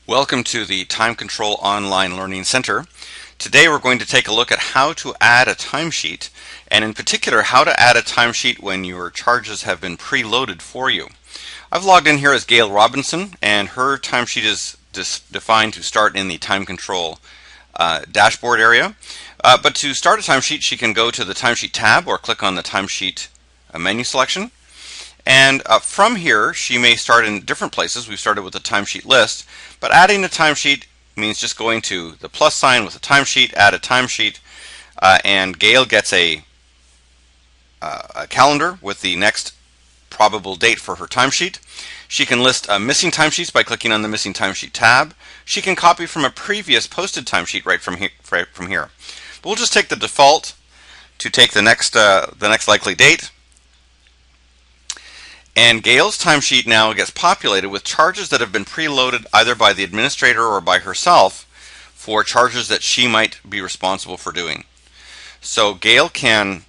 Welcome to the TimeControl Online Learning Center. Today we're going to take a look at how to add a timesheet, and in particular how to add a timesheet when your charges have been preloaded for you. I've logged in here as Gail Robinson, and her timesheet is defined to start in the TimeControl dashboard area. But to start a timesheet, she can go to the Timesheet tab or click on the Timesheet menu selection. And from here, she may start in different places. We've started with the timesheet list, but adding a timesheet means just going to the plus sign with a timesheet, add a timesheet, and Gail gets a calendar with the next probable date for her timesheet. She can list missing timesheets by clicking on the Missing Timesheet tab. She can copy from a previous posted timesheet right from here. But we'll just take the default to take the next likely date. And Gail's timesheet now gets populated with charges that have been preloaded either by the administrator or by herself for charges that she might be responsible for doing. So Gail can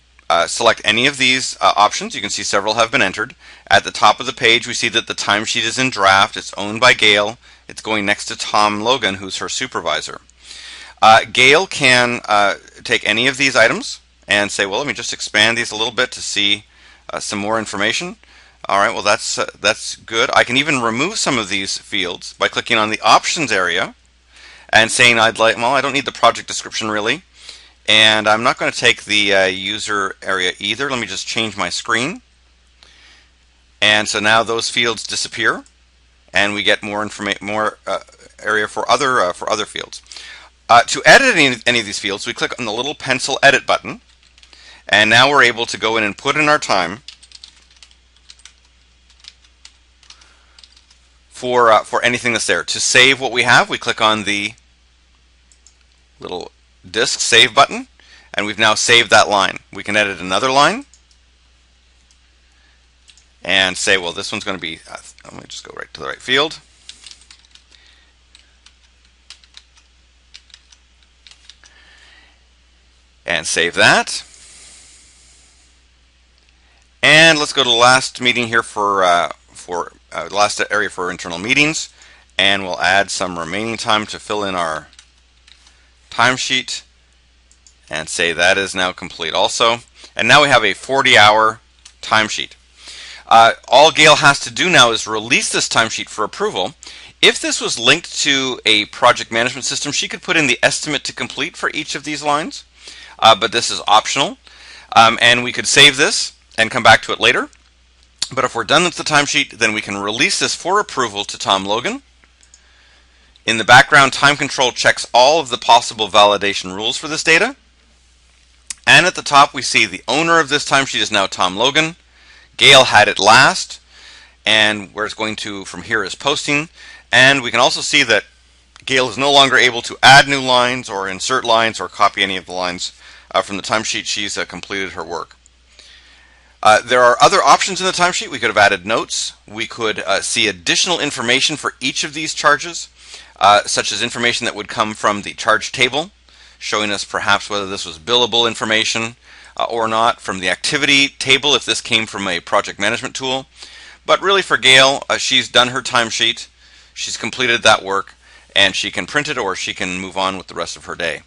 select any of these options. You can see several have been entered. At the top of the page we see that the timesheet is in draft. It's owned by Gail. It's going next to Tom Logan, who's her supervisor. Gail can take any of these items and say, well, let me just expand these a little bit to see some more information. All right, well that's good. I can even remove some of these fields by clicking on the options area and saying I don't need the project description really, and I'm not going to take the user area either. Let me just change my screen, and so now those fields disappear, and we get more area for other fields. To edit any of these fields, we click on the little pencil edit button, and now we're able to go in and put in our time for anything that's there. To save what we have, we click on the little disk save button, and we've now saved that line. We can edit another line and say, well, this one's going to be, let me just go right to the right field. And save that. And let's go to the last meeting here for last area for internal meetings, and we'll add some remaining time to fill in our timesheet and say that is now complete also. And now we have a 40-hour timesheet. All Gail has to do now is release this timesheet for approval. If this was linked to a project management system, she could put in the estimate to complete for each of these lines, but this is optional, and we could save this and come back to it later. But if we're done with the timesheet, then we can release this for approval to Tom Logan. In the background, TimeControl checks all of the possible validation rules for this data. And at the top, we see the owner of this timesheet is now Tom Logan. Gail had it last, and where it's going to from here is posting. And we can also see that Gail is no longer able to add new lines or insert lines or copy any of the lines from the timesheet. She's completed her work. There are other options in the timesheet. We could have added notes. We could see additional information for each of these charges, such as information that would come from the charge table, showing us perhaps whether this was billable information or not, from the activity table if this came from a project management tool. But really for Gail, she's done her timesheet, she's completed that work, and she can print it or she can move on with the rest of her day.